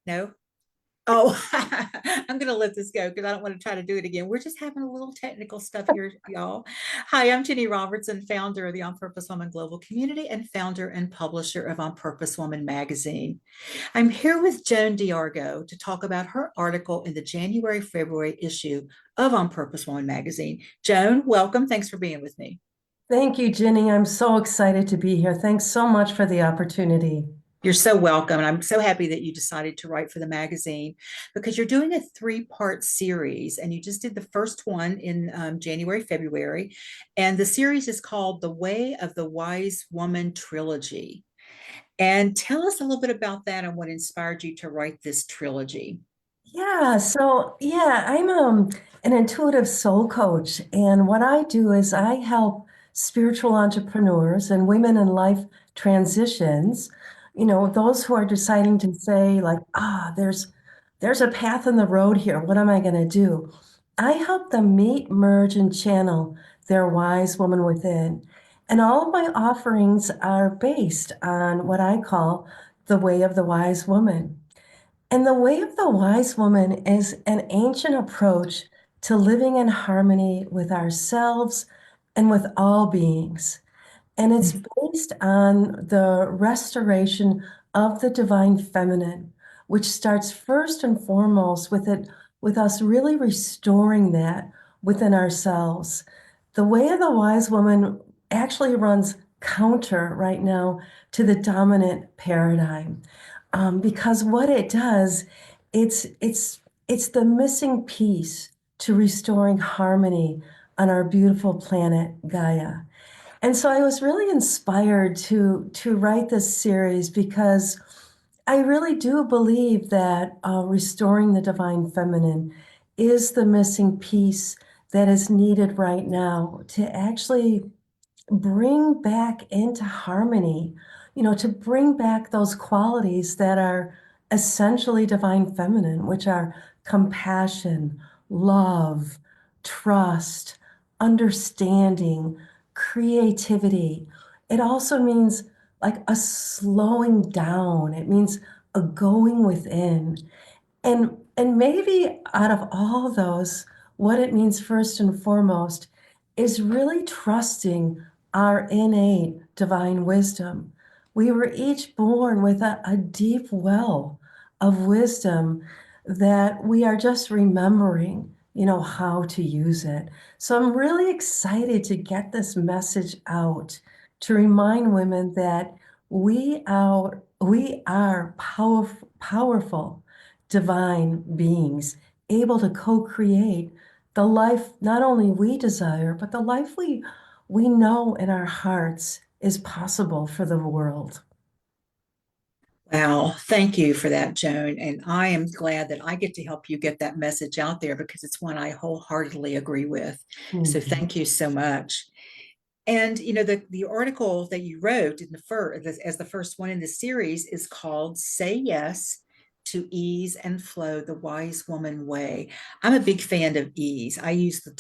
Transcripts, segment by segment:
No? Oh, I'm going to let this go because I don't want to try to do it again. We're just having a little technical stuff here, y'all. Hi, I'm Ginny Robertson, founder of the On Purpose Woman Global Community and founder and publisher of On Purpose Woman magazine. I'm here with Joan D'Argo to talk about her article in the January-February issue of On Purpose Woman magazine. Joan, welcome. Thanks for being with me. Thank you, Ginny. I'm so excited to be here. Thanks so much for the opportunity. You're so welcome. And I'm so happy that you decided to write for the magazine because you're doing a three-part series. And you just did the first one in January, February. And the series is called The Way of the Wise Woman Trilogy. And tell us a little bit about that and what inspired you to write this trilogy. I'm an intuitive soul coach, and what I do is I help spiritual entrepreneurs and women in life transitions, those who are deciding to say like, there's a path in the road here. What am I going to do? I help them meet, merge, and channel their wise woman within. And all of my offerings are based on what I call the way of the wise woman. And the way of the wise woman is an ancient approach to living in harmony with ourselves and with all beings. And it's based on the restoration of the divine feminine, which starts first and foremost with us really restoring that within ourselves. The way of the wise woman actually runs counter right now to the dominant paradigm. Because what it does, it's the missing piece to restoring harmony on our beautiful planet Gaia. And so I was really inspired to write this series because I really do believe that restoring the divine feminine is the missing piece that is needed right now to actually bring back into harmony, to bring back those qualities that are essentially divine feminine, which are compassion, love, trust, understanding, creativity. It also means like a slowing down. It means a going within. And maybe out of all those, what it means first and foremost is really trusting our innate divine wisdom. We were each born with a deep well of wisdom that we are just remembering, how to use it. So I'm really excited to get this message out to remind women that we are powerful divine beings able to co-create the life not only we desire, but the life we know in our hearts is possible for the world. Wow, thank you for that, Joan. And I am glad that I get to help you get that message out there because it's one I wholeheartedly agree with. So Mhm. thank you so much. And the article that you wrote in the first as the first one in the series is called "Say Yes to Ease and Flow: The Wise Woman Way." I'm a big fan of ease. I use the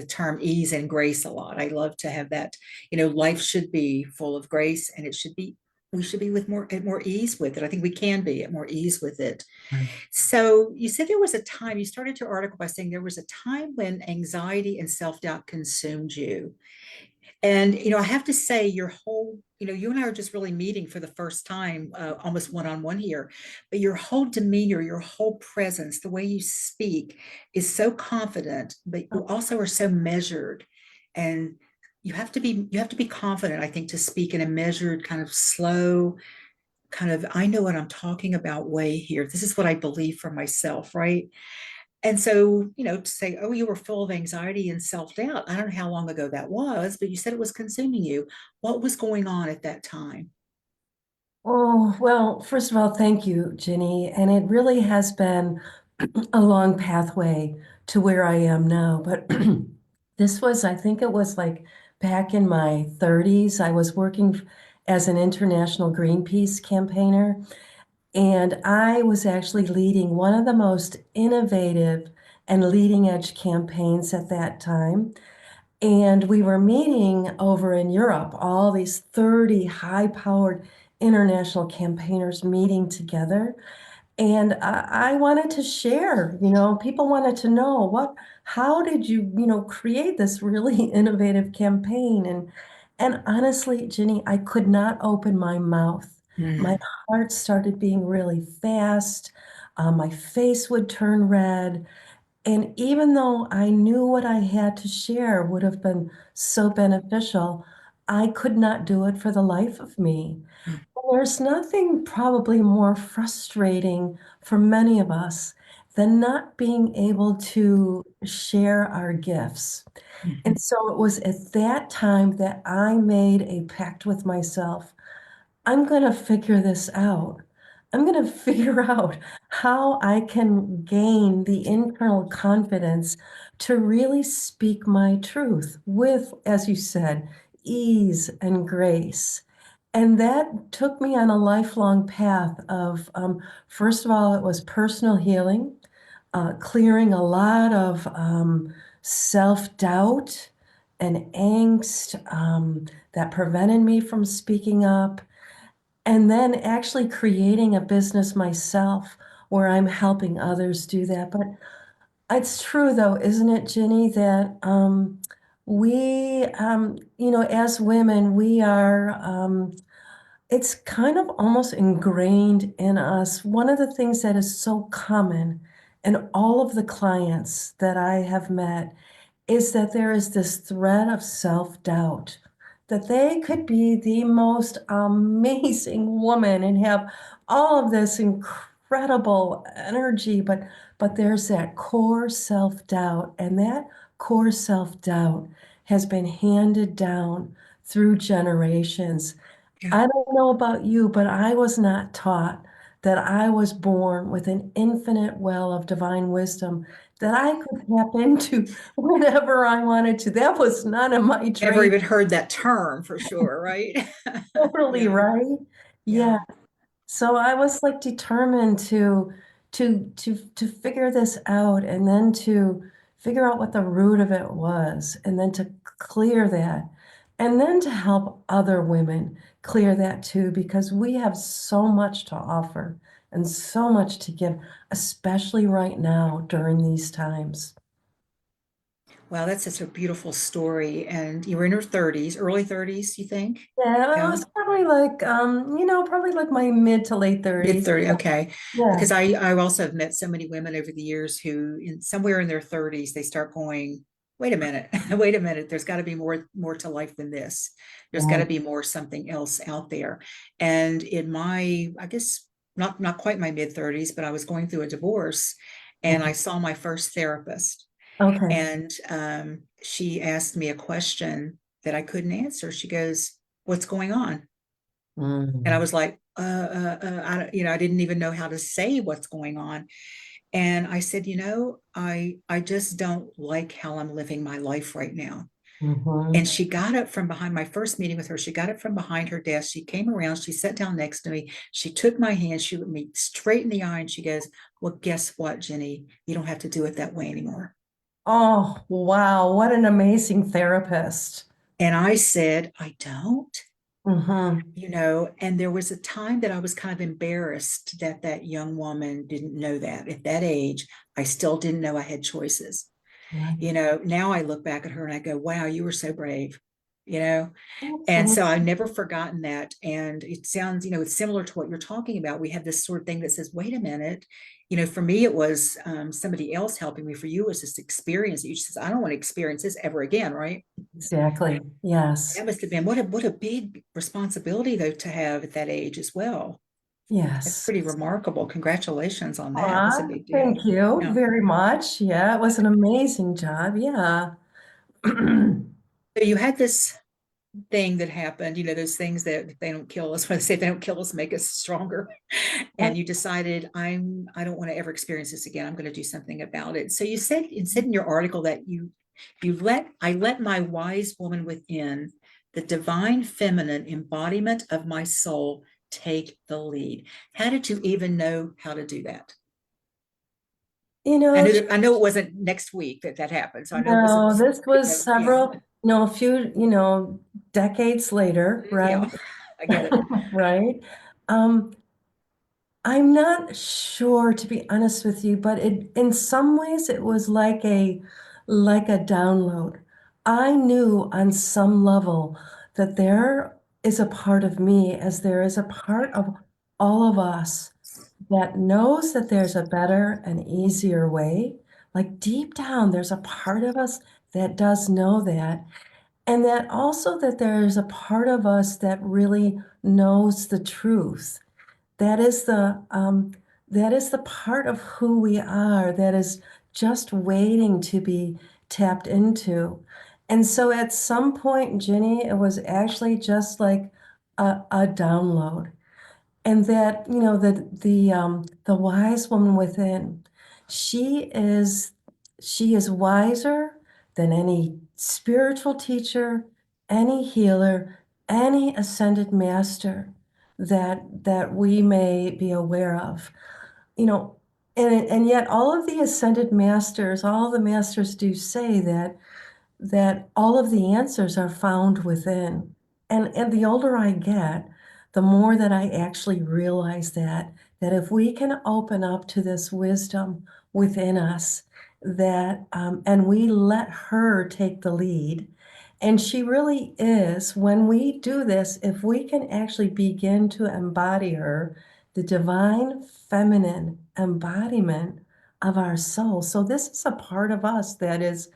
term ease and grace a lot. I love to have that. Life should be full of grace, and it should be. We should be with more at more ease with it. I think we can be at more ease with it. So you said there was a time, you started your article by saying there was a time when anxiety and self-doubt consumed you. And, I have to say, you and I are just really meeting for the first time, almost one on one here. But your whole demeanor, your whole presence, the way you speak is so confident, but you also are so measured. And you have to be confident, I think, to speak in a measured, kind of slow, kind of, I know what I'm talking about way here. This is what I believe for myself, right? And so, to say, oh, you were full of anxiety and self doubt. I don't know how long ago that was, but you said it was consuming you. What was going on at that time? Oh, well, first of all, thank you, Ginny. And it really has been a long pathway to where I am now. But I think it was like back in my 30s. I was working as an international Greenpeace campaigner, and I was actually leading one of the most innovative and leading edge campaigns at that time. And we were meeting over in Europe, all these 30 high powered international campaigners meeting together. And I wanted to share, people wanted to know how did you, create this really innovative campaign? And honestly, Ginny, I could not open my mouth. My Mm, heart started being really fast. My face would turn red. And even though I knew what I had to share would have been so beneficial, I could not do it for the life of me. mm, There's nothing probably more frustrating for many of us than not being able to share our gifts. mhm, And so it was at that time that I made a pact with myself. I'm going to figure this out. I'm going to figure out how I can gain the internal confidence to really speak my truth with, as you said, ease and grace. And that took me on a lifelong path of, first of all, it was personal healing, clearing a lot of self-doubt and angst that prevented me from speaking up. And then actually creating a business myself where I'm helping others do that. But it's true, though, isn't it, Ginny, that as women, it's kind of almost ingrained in us. One of the things that is so common in all of the clients that I have met is that there is this thread of self-doubt that they could be the most amazing woman and have all of this incredible energy, but there's that core self-doubt, and that core self-doubt has been handed down through generations. yeah. I don't know about you, but I was not taught that I was born with an infinite well of divine wisdom that I could tap into whenever I wanted to. That was none of my Never training. even heard that term for sure, right? Totally, Yeah, right? Yeah. yeah. So I was like determined to figure this out and then to figure out what the root of it was and then to clear that and then to help other women clear that too because we have so much to offer and so much to give, especially right now during these times. Wow, that's such a beautiful story. And you were in your 30s, early 30s, you think? Yeah, it Yeah. was probably like probably like my mid to late Mid 30s. 30, okay. Yeah. Because I also have met so many women over the years who in somewhere in their 30s they start going, wait a minute, wait a minute, there's got to be more to life than this. There's got Yeah. to be more something else out there. And in my, I guess not quite my mid 30s, but I was going through a divorce and I Mhm. saw my first therapist Okay. and she asked me a question that I couldn't answer. She goes, "What's going on?" And I Mm. was like, I didn't even know how to say what's going on. And I said, I just don't like how I'm living my life right now. And Mhm. she got up from behind my first meeting with her. She got up from behind her desk. She came around. She sat down next to me. She took my hand. She looked me straight in the eye and she goes, "Well, guess what, Jenny? You don't have to do it that way anymore." Oh, wow. What an amazing therapist. And I said, "I don't." Mm-hmm. And there was a time that I was kind of embarrassed that that young woman didn't know that at that age. I still didn't know I had choices. Right. Now I look back at her and I go, wow, you were so brave, you know? And so I've Absolutely. never forgotten that. And it sounds, it's similar to what you're talking about. We have this sort of thing that says, wait a minute. For me, it was somebody else helping me. For you, it was this experience that you just says, I don't want to experience this ever again, right? Exactly. Yes. That must have been what a big responsibility though to have at that age as well. That's Yes. pretty remarkable. Congratulations on that. That's a Aw, big thank deal. you Yeah. very much. Yeah, it was an amazing job. Yeah. So you had this thing that happened, those things that they don't kill us, when they say they don't kill us, make us stronger. And you decided, I don't want to ever experience this again. I'm going to do something about it. So you said in your article that I let my wise woman within, the divine feminine embodiment of my soul, take the lead. How did you even know how to do that? You I know, know I know it wasn't next week that that happened. So I know it wasn't, no, this was yeah, several, a few, decades later, right? yeah, I get it. Right. Um, I'm not sure, to be honest with you, but in some ways it was like a download. I knew on some level that there is a part of me, as there is a part of all of us that knows that there's a better and easier way. Like deep down, there's a part of us that does know that. And that also that there's a part of us that really knows the truth. That is the part of who we are that is just waiting to be tapped into. And so at some point, Ginny, it was actually just like a download. And that, the wise woman within, she is she is wiser than any spiritual teacher, any healer, any ascended master that we may be aware of. You know, and yet all of the ascended masters, all the masters do say that all of the answers are found within. And the older I get, the more that I actually realize that if we can open up to this wisdom within us, that and we let her take the lead. And she really is, when we do this, if we can actually begin to embody her, the divine feminine embodiment of our soul. So this is a part of us that is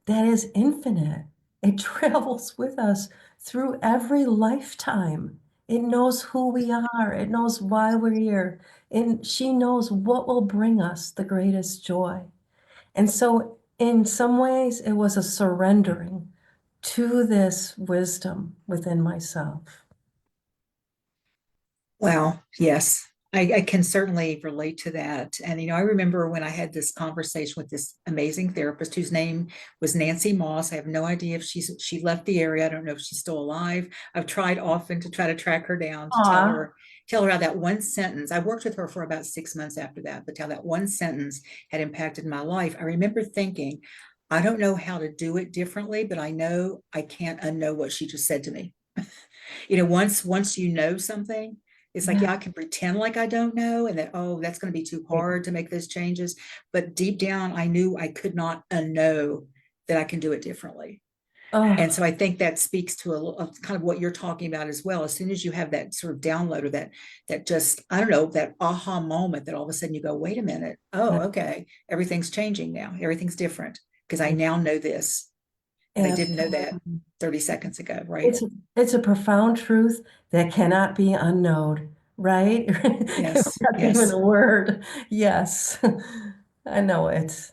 infinite. It travels with us through every lifetime. It knows who we are. It knows why we're here. And she knows what will bring us the greatest joy. And so, in some ways, it was a surrendering to this wisdom within myself. Wow. Yes. I can certainly relate to that. And, I remember when I had this conversation with this amazing therapist whose name was Nancy Moss. I have no idea if she left the area. I don't know if she's still alive. I've tried often to try to track her down to Aw. tell her how that one sentence, I worked with her for about 6 months after that, but how that one sentence had impacted my life. I remember thinking, I don't know how to do it differently, but I know I can't unknow what she just said to me. Once you know something, it's like, Yeah. yeah, I can pretend like I don't know, and that, oh, that's going to be too hard to make those changes. But deep down, I knew I could not unknow that I can do it differently. And Oh, so I think that speaks to of kind of what you're talking about as well. As soon as you have that sort of download or that just, I don't know, that aha moment that all of a sudden you go, wait a minute, oh, okay, everything's changing now. Everything's different because I now know this. And I didn't know that absolutely. 30 seconds ago, right? It's a profound truth that cannot be unknown, right? Yes, That's even yes. a word. Yes, I know it.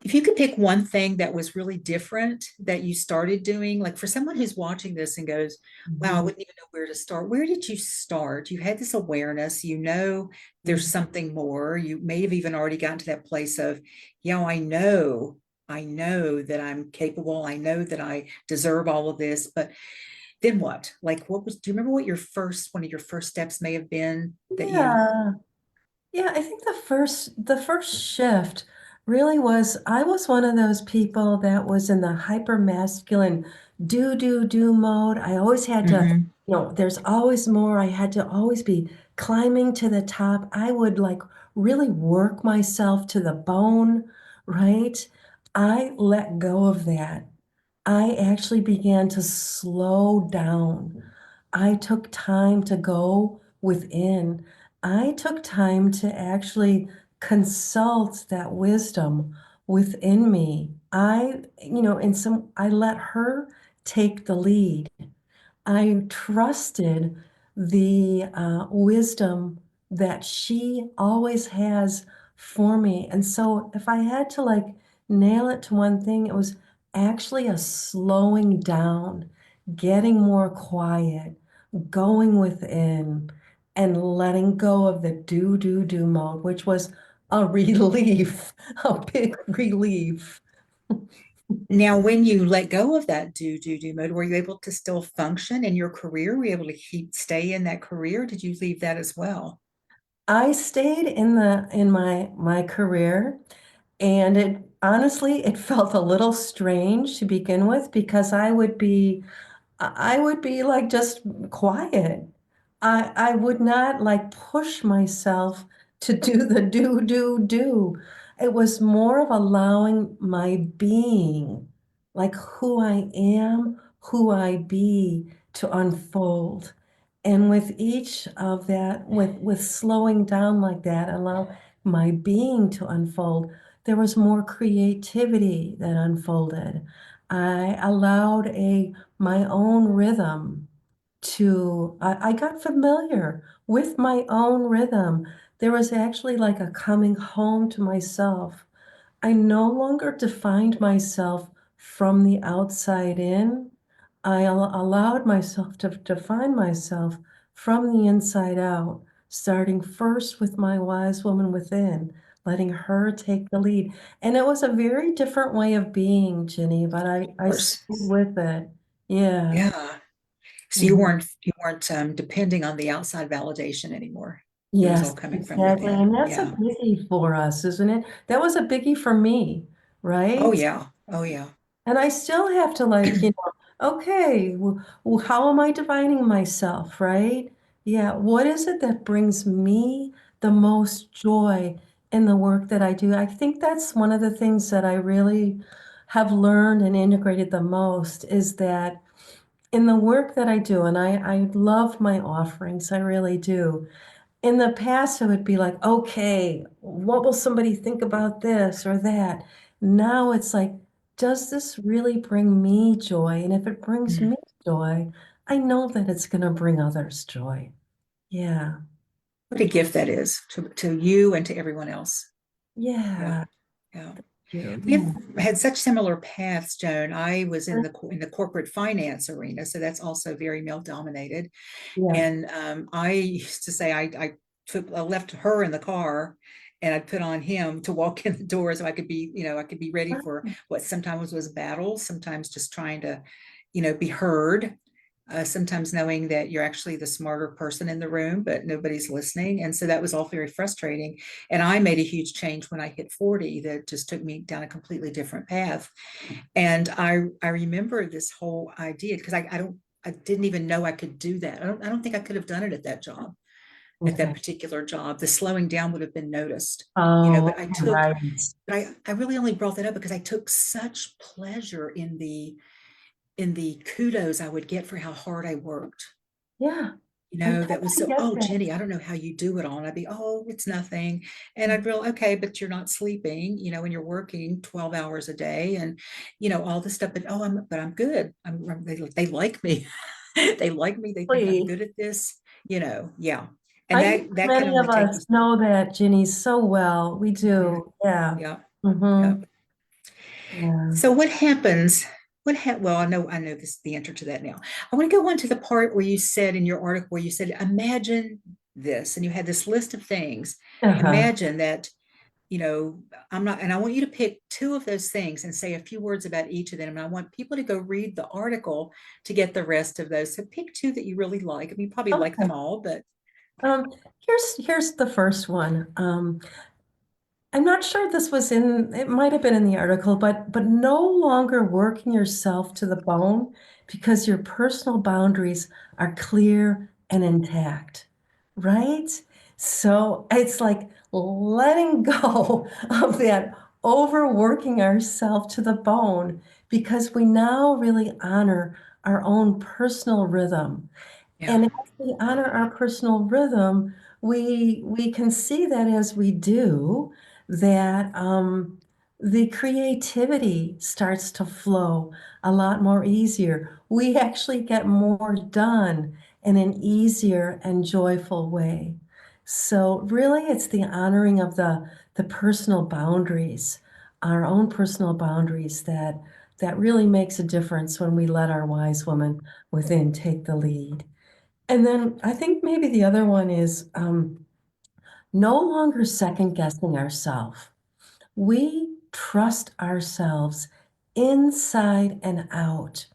If you could pick one thing that was really different that you started doing, like for someone who's watching this and goes, wow, I Mhm. wouldn't even know where to start. Where did you start? You had this awareness, there's Mhm. something more. You may have even already gotten to that place of, I know that I'm capable. I know that I deserve all of this. But then what? Like, do you remember what one of your first steps may have been that you, Yeah. Yeah, I think the first shift really was I was one of those people that was in the hyper masculine do mode. I always had to, Mhm. there's always more. I had to always be climbing to the top. I would like really work myself to the bone, right? I let go of that. I actually began to slow down. I took time to go within. I took time to actually consult that wisdom within me. I let her take the lead. I trusted the wisdom that she always has for me. And so if I had to like nail it to one thing, it was actually a slowing down, getting more quiet, going within, and letting go of the do mode, which was a relief, a big relief. Now, when you let go of that do mode, were you able to still function in your career? Were you able to stay in that career? Did you leave that as well? I stayed in my career, and it honestly it felt a little strange to begin with because I would be like just quiet. I would not like push myself to do the do. It was more of allowing my being, like who I am, who I be, to unfold. And with each of that, with slowing down like that, allow my being to unfold, there was more creativity that unfolded. I allowed a my own rhythm I got familiar with my own rhythm. There was actually like a coming home to myself. I no longer defined myself from the outside in. Allowed myself to define myself from the inside out, starting first with my wise woman within, letting her take the lead. And it was a very different way of being, Ginny, but Of I stayed course. with it. Yeah. Yeah. So Mhm. you weren't depending on the outside validation anymore. It was all Yes, coming from exactly. within. And that's a Yeah. biggie for us, isn't it? That was a biggie for me, Oh right? yeah. Oh yeah. And I still have to like, okay, how am I defining myself, right? Yeah, what is it that brings me the most joy in the work that I do? I think that's one of the things that I really have learned and integrated the most is that in the work that I do, and I love my offerings, I really do. In the past, it would be like, okay, what will somebody think about this or that? Now it's like, does this really bring me joy? And if it brings Mm. me joy, I know that it's going to bring others joy. Yeah. What a gift that is to you and to everyone else. Yeah. Yeah. Yeah. You. We Yeah. have had such similar paths, Joan. I was in the corporate finance arena, so that's also very male dominated. Yeah. And I used to say I left her in the car and I'd put on him to walk in the door so I could be, I could be ready for what sometimes was battle, sometimes just trying to, be heard. Sometimes knowing that you're actually the smarter person in the room, but nobody's listening. And so that was all very frustrating. And I made a huge change when I hit 40 that just took me down a completely different path. And I remember this whole idea because I didn't even know I could do that. I don't think I could have done it at that job, at that Okay. particular job. The slowing down would have been noticed, Oh, but right. I really only brought that up because I took such pleasure in the kudos I would get for how hard I worked. Yeah. I That was totally so, get oh, that. Jenny, I don't know how you do it all. And I'd be, oh, it's nothing. And I'd real, okay, but you're not sleeping, and you're working 12 hours a day and, all this stuff. But, oh, but I'm good. They like me. They like me. They think I'm Please. good at this, yeah. And I think that can many only of take you. us know that, Ginny, so well. We Mhm. do. Yeah. Yeah. Yeah. Mm-hmm. Yeah. So what happens? Well, I know this the answer to that now. I want to go on to the part where you said in your article where you said, imagine this, and you had this list of things. Uh-huh. Imagine that, you know, I'm not, and I want you to pick two of those things and say a few words about each of them. And I want people to go read the article to get the rest of those. So pick two that you really like. I mean, you probably like Okay. them all, but Um, here's the first one. I'm not sure this was in, it might have been in the article, but no longer working yourself to the bone because your personal boundaries are clear and intact, right? So it's like letting go of that overworking ourselves to the bone because we now really honor our own personal rhythm. yeah, And as we honor our personal rhythm, we can see that as we do, that the creativity starts to flow a lot more easier. We actually get more done in an easier and joyful way. So really, it's the honoring of the personal boundaries, our own personal boundaries that really makes a difference when we let our wise woman within take the lead. And then I think maybe the other one is no longer second guessing ourselves. We trust ourselves inside and out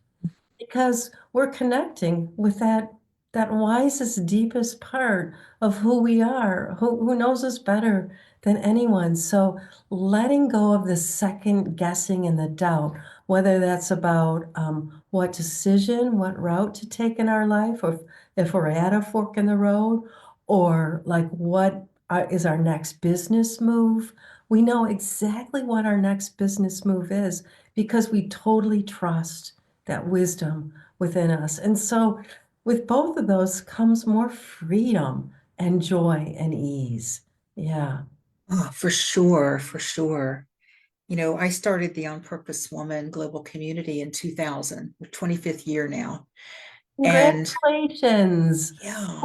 because we're connecting with that wisest, deepest part of who we are, who knows us better than anyone. So letting go of the second guessing and the doubt, whether that's about what decision, what route to take in our life, or if we're at a fork in the road, or like what is our next business move. We know exactly what our next business move is because we totally trust that wisdom within us. And so, with both of those comes more freedom and joy and ease. Yeah. Oh, for sure, for sure. I started the On Purpose Woman Global Community in 2000, the 25th year now. And Congratulations. yeah,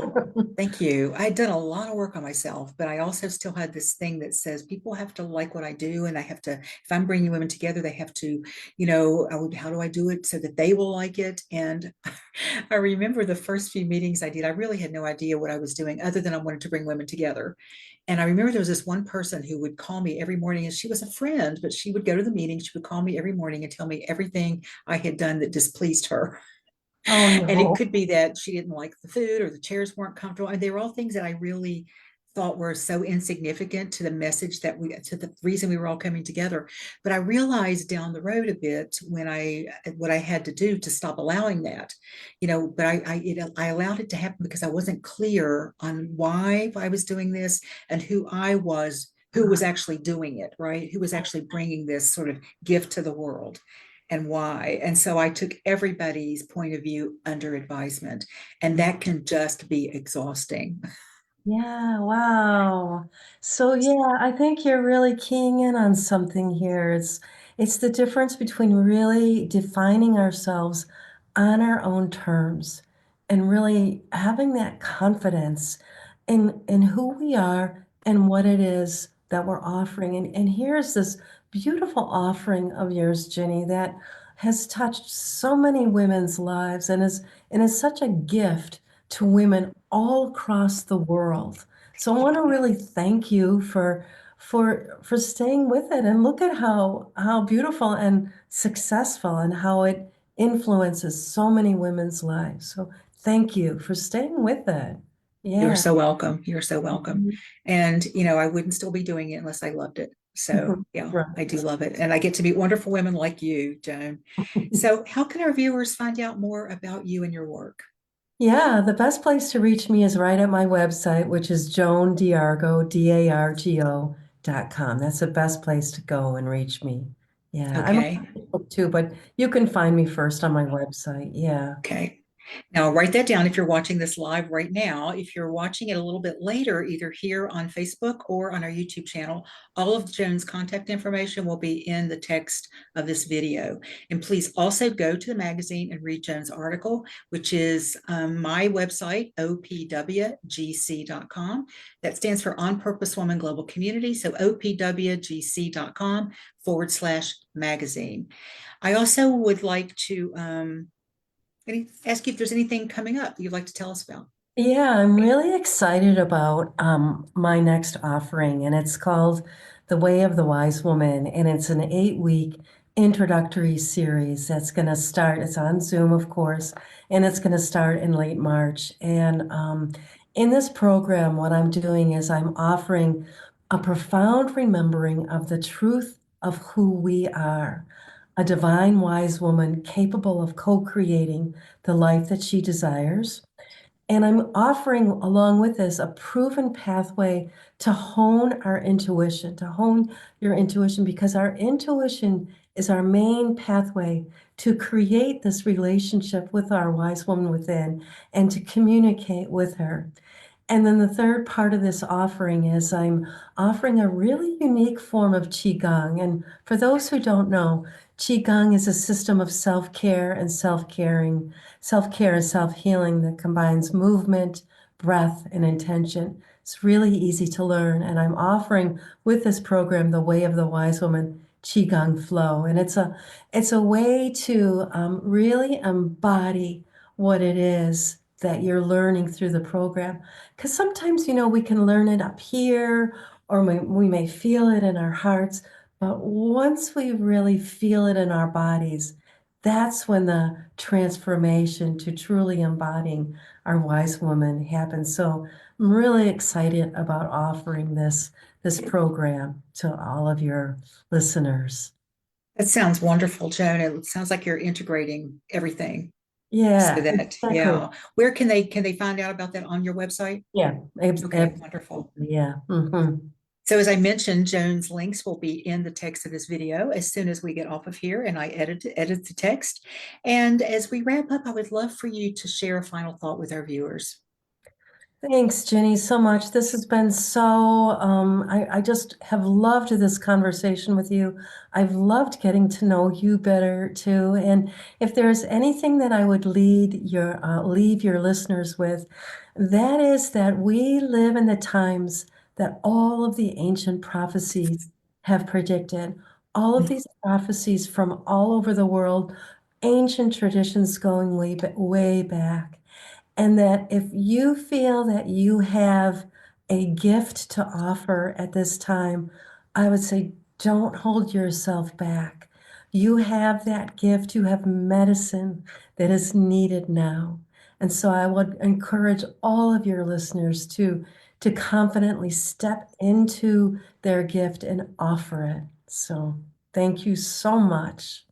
thank you. I'd done a lot of work on myself, but I also still had this thing that says people have to like what I do. And I have to, if I'm bringing women together, they have to, how do I do it so that they will like it? And I remember the first few meetings I did, I really had no idea what I was doing other than I wanted to bring women together. And I remember there was this one person who would call me every morning, and she was a friend, but she would go to the meeting. She would call me every morning and tell me everything I had done that displeased her. Oh And it no. could be that she didn't like the food or the chairs weren't comfortable. And they were all things that I really thought were so insignificant to the message to the reason we were all coming together. But I realized down the road a bit what I had to do to stop allowing that, but I allowed it to happen because I wasn't clear on why I was doing this and who was actually doing it, right? Who was actually bringing this sort of gift to the world and why. And so I took everybody's point of view under advisement, and that can just be exhausting. Yeah, wow. So yeah, I think you're really keying in on something here. It's the difference between really defining ourselves on our own terms and really having that confidence in who we are and what it is that we're offering. And here's this beautiful offering of yours, Ginny, that has touched so many women's lives and is such a gift to women all across the world. So I want to really thank you for staying with it and look at how beautiful and successful and how it influences so many women's lives. So thank you for staying with it. You're Yeah. so welcome. You're so welcome. Mhm. And, I wouldn't still be doing it unless I loved it. So, yeah, I do Right. love it. And I get to meet wonderful women like you, Joan. So, how can our viewers find out more about you and your work? Yeah, the best place to reach me is right at my website, which is Joan D'Argo, DARGO.com. That's the best place to go and reach me. Yeah, I'm on Okay. Facebook too, but you can find me first on my website. Yeah. Okay. Now, write that down if you're watching this live right now. If you're watching it a little bit later, either here on Facebook or on our YouTube channel, all of Joan's contact information will be in the text of this video. And please also go to the magazine and read Joan's article, which is my website, opwgc.com. That stands for On Purpose Woman Global Community. So opwgc.com/magazine. I also would like to ask you if there's anything coming up you'd like to tell us about. Yeah, I'm really excited about my next offering, and it's called The Way of the Wise Woman, and it's an 8-week introductory series that's going to start. It's on Zoom, of course, and it's going to start in late March. And in this program, what I'm doing is I'm offering a profound remembering of the truth of who we are, a divine wise woman capable of co-creating the life that she desires. And I'm offering along with this a proven pathway to hone our intuition, to hone your intuition, because our intuition is our main pathway to create this relationship with our wise woman within and to communicate with her. And then the third part of this offering is I'm offering a really unique form of Qigong. And for those who don't know, Qigong is a system of self-care and self-care and self-healing that combines movement, breath, and intention. It's really easy to learn. And I'm offering with this program the Way of the Wise Woman Qigong Flow. And it's a way to really embody what it is that you're learning through the program. Because sometimes, we can learn it up here, or we may feel it in our hearts, but once we really feel it in our bodies, that's when the transformation to truly embodying our wise woman happens. So I'm really excited about offering this program to all of your listeners. That sounds wonderful, Joan. It sounds like you're integrating everything. So Yeah, that, exactly. yeah. Where can they find out about that on your website? Yeah, Okay, absolutely. wonderful. Yeah. So as I mentioned, Joan's links will be in the text of this video as soon as we get off of here and I edit the text. And as we wrap up, I would love for you to share a final thought with our viewers. Thanks, Ginny, so much. This has been I just have loved this conversation with you. I've loved getting to know you better too. And if there's anything that I would leave your listeners with, that is that we live in the times that all of the ancient prophecies have predicted. All of these prophecies from all over the world, ancient traditions going way back. And that if you feel that you have a gift to offer at this time, I would say don't hold yourself back. You have that gift, you have medicine that is needed now. And so I would encourage all of your listeners to confidently step into their gift and offer it. So thank you so much.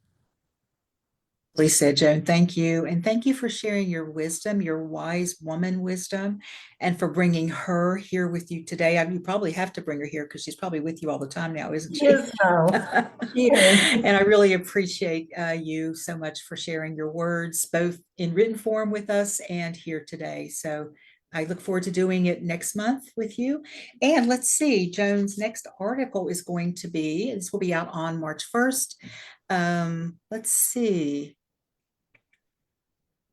Please said, Joan, thank you. And thank you for sharing your wisdom, your wise woman wisdom, and for bringing her here with you today. You probably have to bring her here because she's probably with you all the time now, isn't she? Yes, now. Cheers. And I really appreciate you so much for sharing your words, both in written form with us and here today. So I look forward to doing it next month with you. And let's see, Joan's next article is going to be, this will be out on March 1st. Let's see.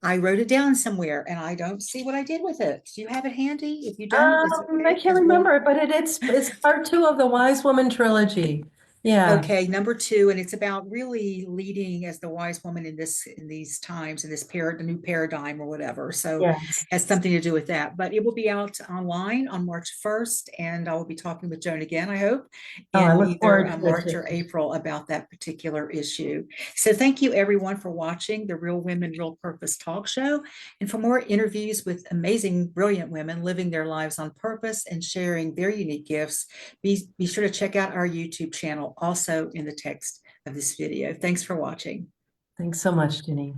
I wrote it down somewhere and I don't see what I did with it. Do you have it handy? If you don't, it's I okay can't because we'll. remember, but it's part two of the Wise Woman trilogy. Yeah, Okay, number two, and it's about really leading as the wise woman in these times, in this the new paradigm or whatever. So yes. has something to do with that. But it will be out online on March 1st, and I will be talking with Joan again, I hope, Oh, I in look either forward to it March too. or April about that particular issue. So thank you everyone for watching the Real Women, Real Purpose talk show. And for more interviews with amazing, brilliant women living their lives on purpose and sharing their unique gifts, be sure to check out our YouTube channel, also in the text of this video. Thanks for watching. Thanks so much, Jenny.